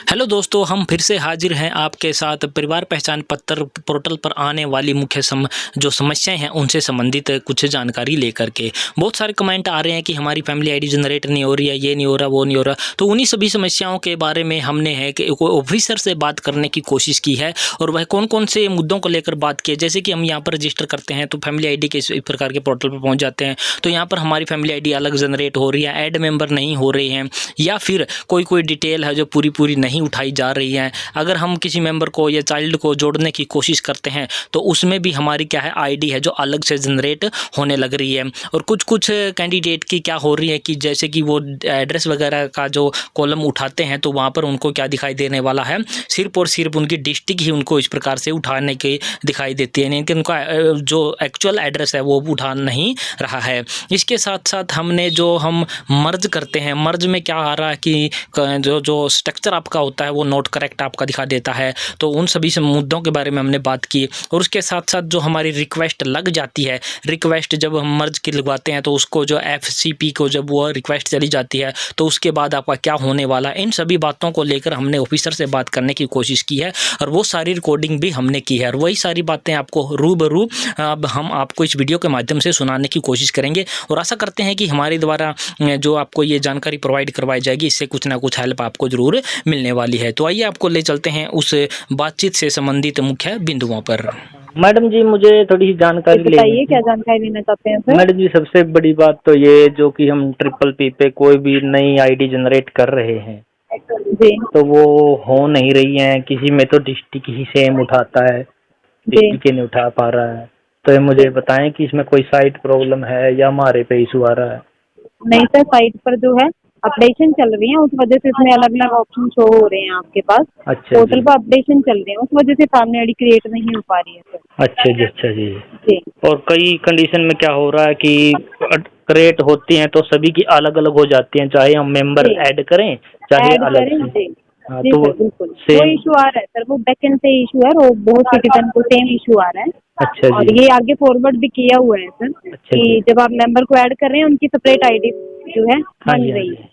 Hello दोस्तों, हम फिर से हाजिर हैं आपके साथ परिवार पहचान पत्र पोर्टल पर आने वाली मुख्य जो समस्याएं हैं उनसे संबंधित कुछ जानकारी लेकर के। बहुत सारे कमेंट आ रहे हैं कि हमारी फैमिली आईडी जनरेट नहीं हो रही है, ये नहीं हो रहा, वो नहीं हो रहा। तो उन्हीं सभी समस्याओं के बारे में हमने है कि ऑफिसर से बात करने की कोशिश की है और वह कौन कौन से मुद्दों को लेकर बात की है। जैसे कि हम यहाँ पर रजिस्टर करते हैं तो फैमिली आई के इस प्रकार के पोर्टल पर पहुँच जाते हैं, तो यहाँ पर हमारी फैमिली आई अलग जनरेट हो रही है, ऐड मेंबर नहीं हो रहे हैं, या फिर कोई डिटेल है जो पूरी नहीं उठाई जा रही है। अगर हम किसी मेंबर को या चाइल्ड को जोड़ने की कोशिश करते हैं तो उसमें भी हमारी क्या है आईडी है जो अलग से जनरेट होने लग रही है। और कुछ कैंडिडेट की क्या हो रही है कि जैसे कि वो एड्रेस वगैरह का जो कॉलम उठाते हैं तो वहाँ पर उनको क्या दिखाई देने वाला है, सिर्फ और सिर्फ उनकी डिस्ट्रिक्ट ही उनको इस प्रकार से उठाने की दिखाई देती है, यानी कि उनका जो एक्चुअल एड्रेस है वो उठा नहीं रहा है। इसके साथ साथ हमने जो हम मर्ज करते हैं, मर्ज में क्या आ रहा है कि जो स्ट्रक्चर आपका होता है वो नोट करेक्ट आपका दिखा देता है। तो उन सभी मुद्दों के बारे में हमने बात की। और उसके साथ साथ जो हमारी रिक्वेस्ट लग जाती है, रिक्वेस्ट जब हम मर्ज की लगवाते हैं तो उसको जो FCP को जब वो रिक्वेस्ट चली जाती है तो उसके बाद आपका क्या होने वाला है, इन सभी बातों को लेकर हमने ऑफिसर से बात करने की कोशिश की है और वो सारी रिकॉर्डिंग भी हमने की है और वही सारी बातें आपको रूबरू अब हम आपको इस वीडियो के माध्यम से सुनाने की कोशिश करेंगे। और आशा करते हैं कि हमारे द्वारा जो आपको ये जानकारी प्रोवाइड करवाई जाएगी इससे कुछ ना कुछ हेल्प आपको ज़रूर मिलने वाली है। तो आइए आपको ले चलते हैं उस बातचीत से संबंधित मुख्य बिंदुओं पर। मैडम जी, मुझे थोड़ी सी जानकारी बताइए, क्या जानकारी लेना चाहते हैं सर? मैडम जी, सबसे बड़ी बात तो ये जो कि हम PPP पे कोई भी नई आईडी जनरेट कर रहे हैं जी, तो वो हो नहीं रही है। किसी में तो डिस्ट्रिक्ट ही सेम उठाता है, डिस्ट्रिक्ट ही नहीं उठा पा रहा है। तो ये मुझे बताएं कि इसमें कोई साइट प्रॉब्लम है या हमारे पे इशू आ रहा है। नहीं सर, साइट पर जो है अपडेशन चल रही है, उस वजह से इसमें अलग अलग ऑप्शन शो हो रहे हैं आपके पास। अच्छा पोर्टल जी, पर अपडेशन चल रहे हैं, उस वजह से फैमिली आईडी क्रिएट नहीं हो पा रही है सर। अच्छा जी, अच्छा जी। जी, और कई कंडीशन में क्या हो रहा है कि क्रिएट होती हैं तो सभी की अलग अलग हो जाती हैं, चाहे हम मेंबर जी। ऐड करें चाहे ऐड अलग करें। से। जी हाँ, जी तो सर, बिल्कुल। वो सेम। इशू आ रहा है सर, वो बैकएंड से इशू है, वो बहुत सिटीजन को सेम इशू आ रहा है। अच्छा और जी, ये आगे फॉरवर्ड भी किया हुआ है सर अच्छा कि जी। जब आप मेंबर को ऐड कर रहे हैं उनकी सेपरेट आईडी जो है हाँ बन जी, हाँ रही जी, है।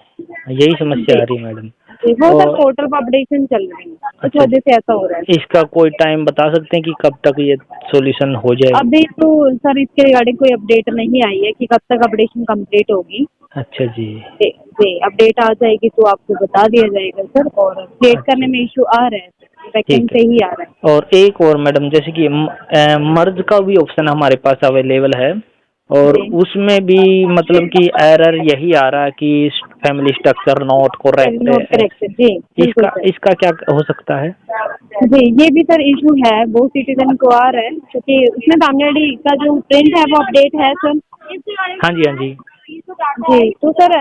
यही समस्या आ रही है मैडम। जी, वो सर और पोर्टल पर अपडेशन चल रही है, उस अच्छा, वजह से ऐसा हो रहा है। इसका कोई टाइम बता सकते हैं कि कब तक ये सॉल्यूशन हो जाएगा? अभी तो सर इसके रिगार्डिंग कोई अपडेट नहीं आई है कि कब तक अपडेशन कंप्लीट होगी। अच्छा जी, जी, अपडेट आ जाएगी तो आपको बता दिया जाएगा सर। और क्रिएट अच्छा, करने में इशू आ रहा है, बैकएंड ठीक से है। ही आ रहा है। और एक और मैडम, जैसे कि मर्ज का भी ऑप्शन हमारे पास अवेलेबल है और जी, उसमें भी मतलब कि एरर यही आ रहा है कि family structure not note correct. Correct. जी बिल्कुल इसका सर। इसका क्या हो सकता है? जी, ये भी सर इशू है, बहुत सिटीजन को आ रहा है क्योंकि उसमें फैमिली आईडी का जो प्रिंट है वो अपडेट है सर। हाँ जी, हाँ जी। जी, तो सर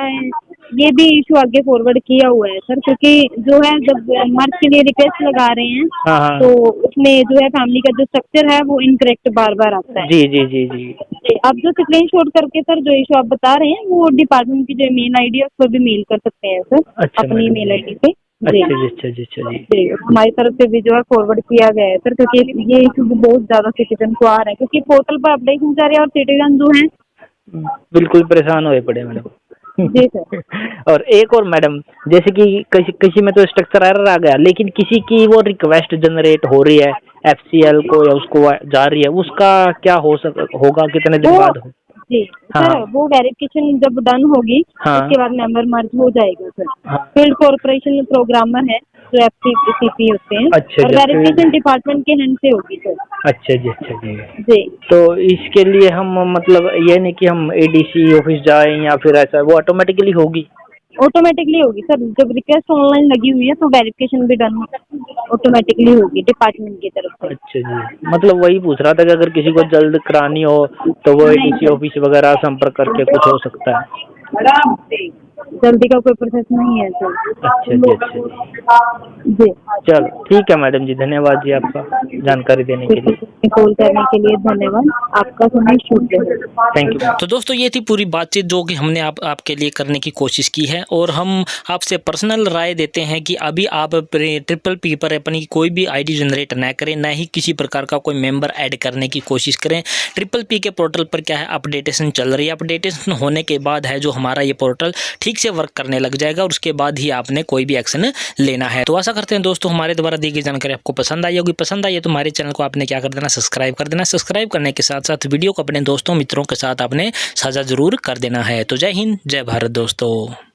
ये भी इशू आगे फॉरवर्ड किया हुआ है सर, क्योंकि जो है जब मर्ज के लिए रिक्वेस्ट लगा रहे हैं हाँ हाँ, तो उसमें जो है फैमिली का जो स्ट्रक्चर है वो इनकरेक्ट बार बार आता है। जी जी जी जी। जी, आप जो स्क्रीनशॉट करके सर जो इशू आप बता रहे हैं वो डिपार्टमेंट की जो मेल आईडी है उस पर भी मेल कर सकते हैं सर, अच्छा अपनी मैडम मेल जी। आईडी पे। जी अच्छा जी, अच्छा जी, अच्छा जी। जी, हमारी तरफ से भी जो है फॉरवर्ड किया गया है सर, क्योंकि ये इशू भी बहुत ज्यादा सिटीजन को आ रहा है, क्योंकि पोर्टल पर अपडेशन जा रहे हैं और सिटीजन जो है। बिल्कुल परेशान हुए पड़े मैडम। जी सर। और एक और मैडम, जैसे कि किसी किसी में तो स्ट्रक्चर एरर आ गया लेकिन किसी की वो रिक्वेस्ट जनरेट हो रही है FCL को या उसको जा रही है, उसका क्या होगा, कितने दिन बाद हो? जी हाँ सर, हाँ वो वेरिफिकेशन जब डन होगी हाँ उसके बाद मेंबर मर्ज हो जाएगा सर। हाँ। फील्ड कॉर्पोरेशन प्रोग्रामर है जो FCP होते हैं, अच्छा और जी, वेरिफिकेशन डिपार्टमेंट के हैंड से होगी सर। अच्छा जी, अच्छा जी। जी तो इसके लिए हम मतलब ये नहीं कि हम ADC ऑफिस जाएं या फिर ऐसा, वो ऑटोमेटिकली होगी? ऑटोमेटिकली होगी सर, जब रिक्वेस्ट ऑनलाइन लगी हुई है तो वेरिफिकेशन भी डन ऑटोमेटिकली होगी डिपार्टमेंट की तरफ से। अच्छा जी, मतलब वही पूछ रहा था कि अगर किसी को जल्द करानी हो तो वो नहीं ADC सर, ऑफिस वगैरह संपर्क करके कुछ हो सकता है? जल्दी का कोई प्रोसेस नहीं है सर। अच्छा जी, अच्छा जी। जी, चलो ठीक है मैडम जी, धन्यवाद जी आपका जानकारी देने के लिए। कॉल करने के लिए धन्यवाद, आपका समय शुभ रहे। Thank you. तो दोस्तों ये थी पूरी बातचीत जो कि हमने आपके लिए करने की कोशिश की है और हम आपसे पर्सनल राय देते हैं कि अभी आप PPP पर अपनी कोई भी आईडी जनरेट ना करें, ना ही किसी प्रकार का कोई मेंबर ऐड करने की कोशिश करें। PPP के पोर्टल पर क्या है अपडेटेशन चल रही है, अपडेटेशन होने के बाद है जो हमारा ये पोर्टल ठीक से वर्क करने लग जाएगा और उसके बाद ही आपने कोई भी एक्शन लेना है। तो आशा करते हैं दोस्तों हमारे द्वारा दी गई जानकारी आपको पसंद आई होगी। पसंद आई है तो हमारे चैनल को आपने क्या कर देना, सब्सक्राइब कर देना। सब्सक्राइब करने के साथ साथ वीडियो को अपने दोस्तों मित्रों के साथ आपने साझा जरूर कर देना है। तो जय हिंद, जय भारत दोस्तों।